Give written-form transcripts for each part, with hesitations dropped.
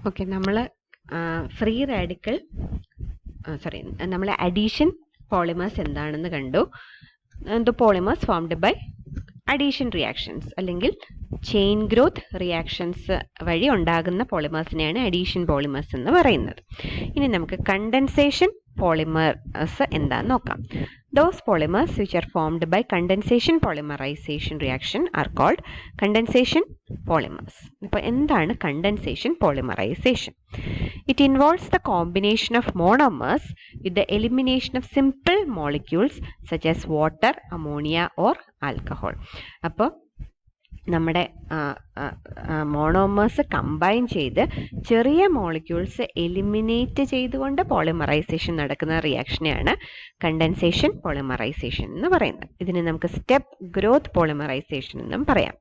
Okay, നമ്മൾ free radical നമ്മൾ addition polymers എന്താണെന്ന് കണ്ടു. The polymers formed by addition reactions അല്ലെങ്കിൽ ചെയിൻ ഗ്രോത്ത് റിയാക്ഷൻസ് വഴി ഉണ്ടാകുന്ന പോളിമേഴ്സിനെയാണ് അഡീഷൻ പോളിമേഴ്സ് എന്ന് പറയുന്നത്. ഇനി നമുക്ക് കണ്ടൻസേഷൻ പോളിമേഴ്സ് എന്താന്ന് നോക്കാം. Those polymers which are formed by condensation polymerization reaction are called condensation polymers. ഇപ്പോൾ എന്താണ് condensation polymerization? It involves the combination of monomers with the elimination of simple molecules such as water, ammonia or alcohol. അപ്പോൾ നമ്മുടെ monomers combine ചെയ്ത് ചെറിയ molecules eliminate ചെയ്തുകൊണ്ട് polymerisation നടക്കുന്ന റിയാക്ഷനെയാണ് condensation polymerisation എന്ന് പറയുന്നത്. ഇതിനെ നമുക്ക് സ്റ്റെപ്പ് ഗ്രോത്ത് പോളിമറൈസേഷൻ എന്നും പറയാം.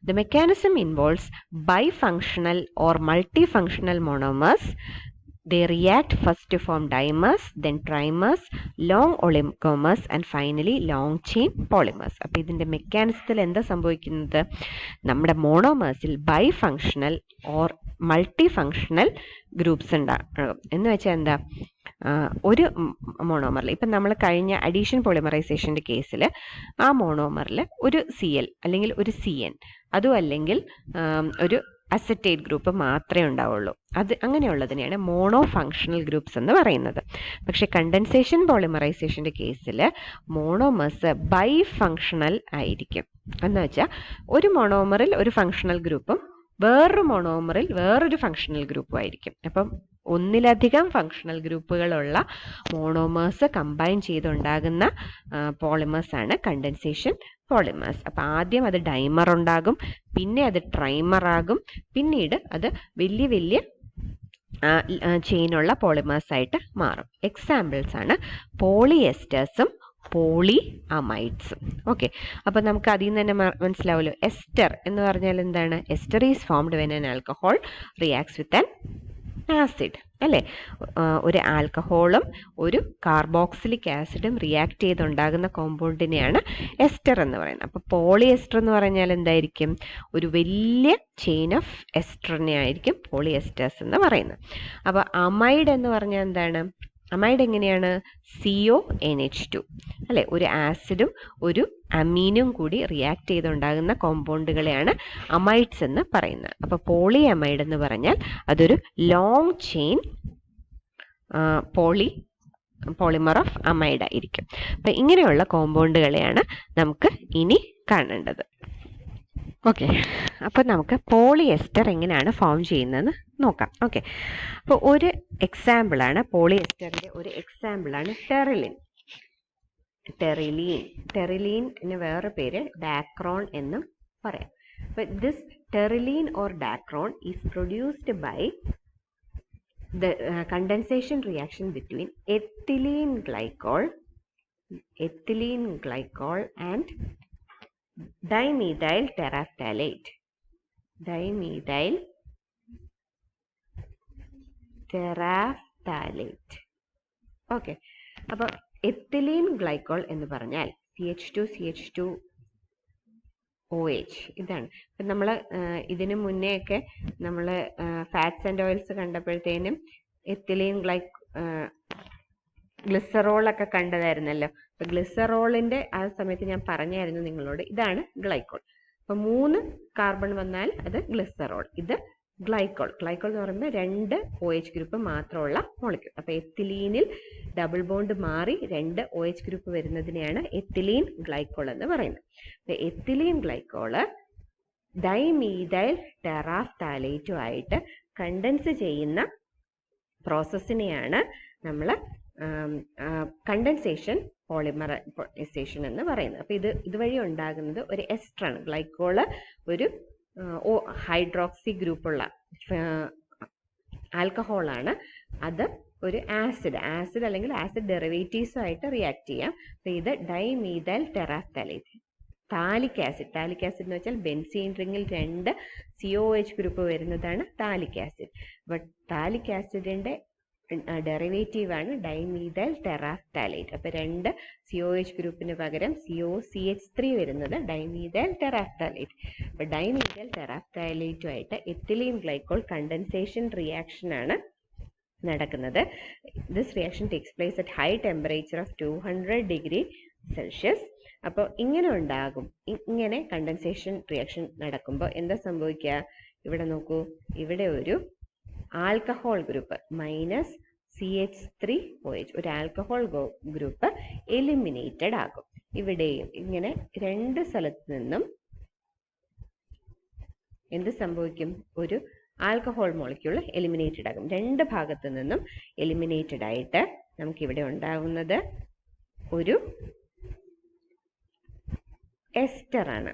The mechanism involves bifunctional or multifunctional monomers. They react first to form dimers, then trimers, long oligomers and finally long chain polymers. അപ്പോൾ ഇതിൻ്റെ മെക്കാനിസത്തിൽ എന്താ സംഭവിക്കുന്നത്? നമ്മുടെ മോണോമേഴ്സിൽ ബൈഫങ്ഷണൽ ഓർ മൾട്ടി ഫങ്ഷണൽ ഗ്രൂപ്പ്സ് ഉണ്ടാകും. എന്ന് വെച്ചാൽ എന്താ, ഒരു മോണോമറിൽ ഇപ്പം നമ്മൾ കഴിഞ്ഞ അഡീഷൻ പോളിമറൈസേഷൻ്റെ കേസിൽ ആ മോണോമറിൽ ഒരു CL അല്ലെങ്കിൽ ഒരു CN അതും അല്ലെങ്കിൽ ഒരു അസറ്റേറ്റ് ഗ്രൂപ്പ് മാത്രമേ ഉണ്ടാവുള്ളൂ. അത് അങ്ങനെയുള്ളതിനെയാണ് മോണോ ഫങ്ഷണൽ ഗ്രൂപ്പ്സ് എന്ന് പറയുന്നത്. പക്ഷേ കണ്ടൻസേഷൻ പോളിമറൈസേഷൻ്റെ കേസിൽ മോണോമേഴ്സ് ബൈ ഫങ്ഷണൽ ആയിരിക്കും. എന്ന് വെച്ചാൽ ഒരു മോണോമറിൽ ഒരു ഫങ്ഷണൽ ഗ്രൂപ്പും വേറൊരു മോണോമറിൽ വേറൊരു ഫങ്ഷണൽ ഗ്രൂപ്പും ആയിരിക്കും. അപ്പം ഒന്നിലധികം ഫങ്ഷണൽ ഗ്രൂപ്പുകളുള്ള മോണോമേഴ്സ് കമ്പൈൻ ചെയ്തുണ്ടാകുന്ന പോളിമേഴ്സാണ് കണ്ടൻസേഷൻ പോളിമേഴ്സ്. അപ്പം ആദ്യം അത് ഡൈമർ ഉണ്ടാകും, പിന്നെ അത് ട്രൈമർ ആകും, പിന്നീട് അത് വലിയ വലിയ ചെയിനുള്ള പോളിമേഴ്സ് ആയിട്ട് മാറും. എക്സാമ്പിൾസ് ആണ് പോളിയെസ്റ്റേഴ്സും പോളി അമൈഡ്സും. ഓക്കെ, അപ്പം നമുക്ക് അതിൽ നിന്ന് തന്നെ മനസ്സിലാവുമല്ലോ. എസ്റ്റർ എന്ന് പറഞ്ഞാൽ എന്താണ്? Ester is formed when an alcohol reacts with an acid അല്ലേ. ഒരു ആൽക്കഹോളും ഒരു കാർബോക്സിലിക് ആസിഡും റിയാക്ട് ചെയ്തുണ്ടാകുന്ന കോമ്പൗണ്ടിനെയാണ് എസ്റ്റർ എന്ന് പറയുന്നത്. അപ്പോൾ പോളിയെസ്റ്റർ എന്ന് പറഞ്ഞാൽ എന്തായിരിക്കും? ഒരു വലിയ ചെയിൻ ഓഫ് എസ്റ്ററിനെ ആയിരിക്കും പോളിയെസ്റ്റേഴ്സ് എന്ന് പറയുന്നത്. അപ്പോൾ അമൈഡ് എന്ന് പറഞ്ഞാൽ എന്താണ്? അമൈഡ് എങ്ങനെയാണ്? CONH2 അല്ലേ, ഒരു ആസിഡും ഒരു അമീനും കൂടി റിയാക്ട് ചെയ്തുണ്ടാകുന്ന കോമ്പൗണ്ടുകളെയാണ് അമൈഡ്സ് എന്ന് പറയുന്നത്. അപ്പോൾ പോളി അമൈഡ് എന്ന് പറഞ്ഞാൽ അതൊരു long chain polymer of amide ആയിരിക്കും. അപ്പം ഇങ്ങനെയുള്ള കോമ്പൗണ്ടുകളെയാണ് നമുക്ക് ഇനി കാണേണ്ടത്. ഓക്കെ, അപ്പോൾ നമുക്ക് പോളിയെസ്റ്റർ എങ്ങനെയാണ് ഫോം ചെയ്യുന്നതെന്ന് നോക്കാം. ഓക്കെ, അപ്പോൾ ഒരു എക്സാമ്പിളാണ് പോളിയെസ്റ്ററിൻ്റെ ഒരു എക്സാമ്പിളാണ് ടെറിലിൻ. ടെറിലീന് വേറെ പേര് ഡാക്രോൺ എന്നും പറയാം. അപ്പോൾ this Terylene or Dacron is produced by the condensation reaction between ethylene glycol and dimethyl terephthalate. Okay, അപ്പോൾ എത്തിലീൻ ഗ്ലൈക്കോൾ എന്ന് പറഞ്ഞാൽ CH2OH ഇതാണ്. ഇപ്പം നമ്മൾ ഇതിനു മുന്നേ ഒക്കെ നമ്മൾ ഫാറ്റ്സ് ആൻഡ് ഓയിൽസ് കണ്ടപ്പോഴത്തേനും എത്തിലീൻ ഗ്ലിസറോളൊക്കെ കണ്ടതായിരുന്നല്ലോ. അപ്പം ഗ്ലിസറോളിൻ്റെ ആ സമയത്ത് ഞാൻ പറഞ്ഞായിരുന്നു നിങ്ങളോട്, ഇതാണ് ഗ്ലൈക്കോൾ. അപ്പം 3 കാർബൺ വന്നാൽ അത് ഗ്ലിസറോൾ, ഇത് ഗ്ലൈക്കോൾ എന്ന് പറയുമ്പോൾ 2 OH ഗ്രൂപ്പ് മാത്രമുള്ള മോളിക്യൂൾ. അപ്പോൾ എത്തിലീനിൽ ഡബിൾ ബോണ്ട് മാറി 2 OH ഗ്രൂപ്പ് വരുന്നതിനെയാണ് എത്തിലീൻ ഗ്ലൈക്കോൾ എന്ന് പറയുന്നത്. അപ്പോൾ എത്തിലീൻ ഗ്ലൈക്കോള് ഡൈമീഥൈൽ ടെറാഫ്താലേറ്റും ആയിട്ട് കണ്ടൻസ് ചെയ്യുന്ന പ്രോസസ്സിനെയാണ് നമ്മൾ കണ്ടൻസേഷൻ പോളിമറൈസേഷൻ എന്ന് പറയുന്നത്. അപ്പോൾ ഇതുവഴി ഉണ്ടാകുന്നത് ഒരു എസ്റ്ററാണ്. ഗ്ലൈക്കോള് ഒരു ഹൈഡ്രോക്സി ഗ്രൂപ്പുള്ള ആൽക്കഹോളാണ്. അത് ഒരു ആസിഡ് അല്ലെങ്കിൽ ആസിഡ് ഡെറിവേറ്റീവ്സ് ആയിട്ട് റിയാക്ട് ചെയ്യാം. അപ്പോൾ ഇത് ഡൈമീഥൈൽ ടെറാഫ്താലേറ്റ്. താലിക് ആസിഡ് എന്ന് വെച്ചാൽ ബെൻസീൻ റിങ്ങിൽ 2 COH ഗ്രൂപ്പ് വരുന്നതാണ് താലിക് ആസിഡ്. ബട്ട് താലിക് ആസിഡിൻ്റെ ഡെറിവേറ്റീവ് ആണ് ഡൈമീഥൈൽ ടെറാഫ്താലേറ്റ്. അപ്പോൾ 2 COH ഗ്രൂപ്പിന് പകരം COCH3 വരുന്നത് ഡൈമീഥൈൽ ടെറാഫ്താലേറ്റ്. അപ്പോൾ ഡൈമീഥൈൽ ടെറാഫ്താലേറ്റുമായിട്ട് എത്തിലീൻ ഗ്ലൈക്കോൾ കണ്ടൻസേഷൻ റിയാക്ഷൻ ആണ് നടക്കുന്നത്. This reaction takes place at high temperature of 200 degree Celsius. അപ്പോൾ ഇങ്ങനെ ഉണ്ടാകും. ഇങ്ങനെ കണ്ടൻസേഷൻ റിയാക്ഷൻ നടക്കുമ്പോൾ എന്താ സംഭവിക്കുക? ഇവിടെ നോക്കൂ, ഇവിടെ ഒരു ആൽക്കഹോൾ ഗ്രൂപ്പ് -CH3OH ഒരു ആൽക്കഹോൾ ഗ്രൂപ്പ് എലിമിനേറ്റഡ് ആകും. ഇവിടെയും ഇങ്ങനെ 2 സ്ഥലത്ത് നിന്നും എന്ത് സംഭവിക്കും? ഒരു ആൽക്കഹോൾ മോളിക്യൂൾ എലിമിനേറ്റഡ് ആകും. 2 ഭാഗത്തു നിന്നും എലിമിനേറ്റഡ് ആയിട്ട് നമുക്കിവിടെ ഉണ്ടാകുന്നത് ഒരു എസ്റ്റർ ആണ്.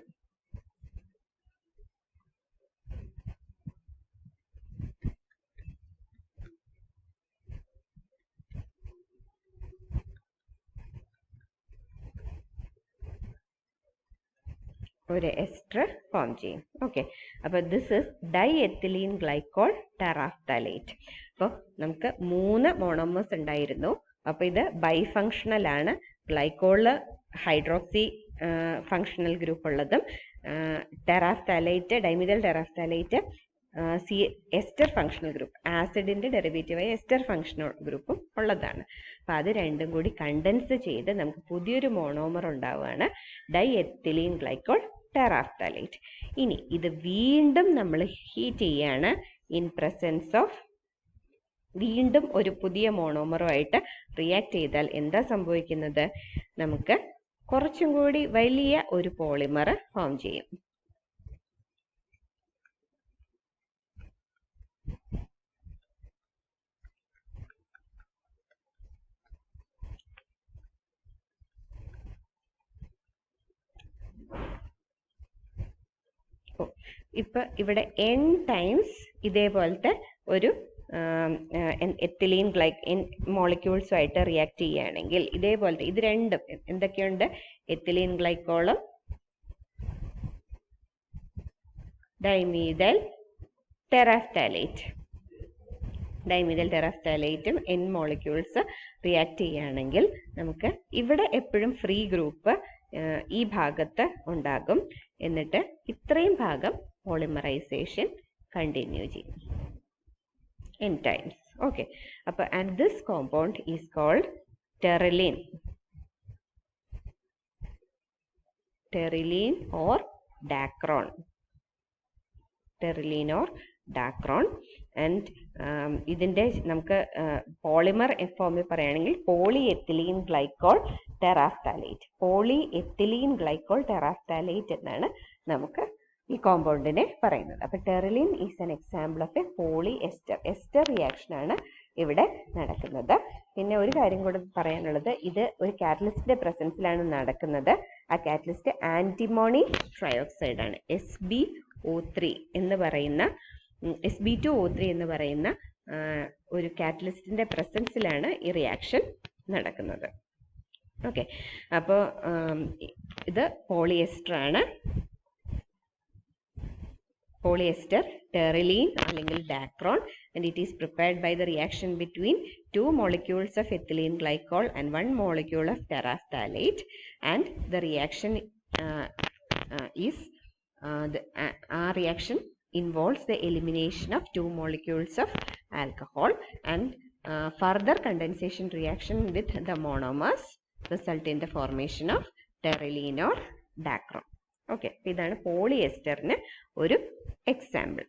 ഒരു എസ്റ്റർ ഫോം ചെയ്യും. ഓക്കെ, അപ്പോൾ ദിസ് ഇസ് ഡൈഎത്തിലീൻ ഗ്ലൈക്കോൾ ടെറാഫ്താലേറ്റ്. അപ്പോൾ നമുക്ക് 3 മോണോമേഴ്സ് ഉണ്ടായിരുന്നു. അപ്പോൾ ഇത് ബൈഫങ്ഷണൽ ആണ്. ഗ്ലൈക്കോളിൽ ഹൈഡ്രോക്സി ഫങ്ഷണൽ ഗ്രൂപ്പ് ഉള്ളതും terephthalate dimethyl terephthalate ester functional group, ആസിഡിന്റെ ഡെറിവേറ്റീവായ എസ്റ്റർ ഫങ്ഷണൽ ഗ്രൂപ്പും ഉള്ളതാണ്. അപ്പോൾ അത് രണ്ടും കൂടി കണ്ടൻസ് ചെയ്ത് നമുക്ക് പുതിയൊരു മോണോമർ ഉണ്ടാവുകയാണ്, ഡൈഎത്തിലീൻ ഗ്ലൈക്കോൾ ടെറാഫ്താലേറ്റ്. ഇനി ഇത് വീണ്ടും നമ്മൾ ഹീറ്റ് ചെയ്യാണ് ഇൻ പ്രസൻസ് ഓഫ് വീണ്ടും ഒരു പുതിയ മോണോമറുമായിട്ട് റിയാക്ട് ചെയ്താൽ എന്താ സംഭവിക്കുന്നത്? നമുക്ക് കുറച്ചും കൂടി വലിയ ഒരു പോളിമർ ഫോം ചെയ്യും. ഇപ്പൊ ഇവിടെ n ടൈംസ് ഇതേപോലത്തെ ഒരു എത്തിലീൻ മോളിക്യൂൾസുമായിട്ട് റിയാക്ട് ചെയ്യുകയാണെങ്കിൽ ഇതേപോലത്തെ ഇത് രണ്ടും എന്തൊക്കെയുണ്ട്? എത്തിലീൻ ഗ്ലൈക്കോളും ഡൈമീഥൈൽ ടെറാഫ്താലേറ്റും n മോളിക്യൂൾസ് റിയാക്ട് ചെയ്യുകയാണെങ്കിൽ നമുക്ക് ഇവിടെ എപ്പോഴും ഫ്രീ ഗ്രൂപ്പ് ഈ ഭാഗത്ത് ഉണ്ടാകും. എന്നിട്ട് ഇത്രയും ഭാഗം പോളിമറൈസേഷൻ കണ്ടിന്യൂ ചെയ്യും n times. Okay, and this compound is called pterylene or dacron. And ഇതിന്റെ നമുക്ക് പോളിമർ ഫോമിൽ പറയുകയാണെങ്കിൽ പോളിഎത്തിലീൻ ഗ്ലൈക്കോൾ ടെറാഫ്താലേറ്റ് എന്നാണ് നമുക്ക് ഈ കോമ്പൗണ്ടിനെ പറയുന്നത്. അപ്പൊ terylene is an example of a polyester reaction ആണ് ഇവിടെ നടക്കുന്നത്. പിന്നെ ഒരു കാര്യം കൂടെ പറയാനുള്ളത്, ഇത് ഒരു കാറ്റലിസ്റ്റിന്റെ പ്രസൻസിലാണ് നടക്കുന്നത്. ആ കാറ്റലിസ്റ്റ് ആന്റിമോണി ട്രയോക്സൈഡ് ആണ്. SbO3 എന്ന് പറയുന്ന Sb2O3 എന്ന് പറയുന്ന ഒരു കാറ്റലിസ്റ്റിന്റെ പ്രസൻസിലാണ് ഈ റിയാക്ഷൻ നടക്കുന്നത്. ഓക്കെ, അപ്പോൾ ഇത് പോളിയെസ്റ്റർ ആണ്. Polyester, pterylene അല്ലെങ്കിൽ dacron, and it is prepared by the reaction between 2 molecules of ethylene glycol and 1 molecule of terephthalate, and the reaction reaction involves the elimination of 2 molecules of alcohol, and further condensation reaction with the monomers result in the formation of pterylene or dacron. Okay, ഇതാണ് പോളിയെസ്റ്ററിന് ഒരു example.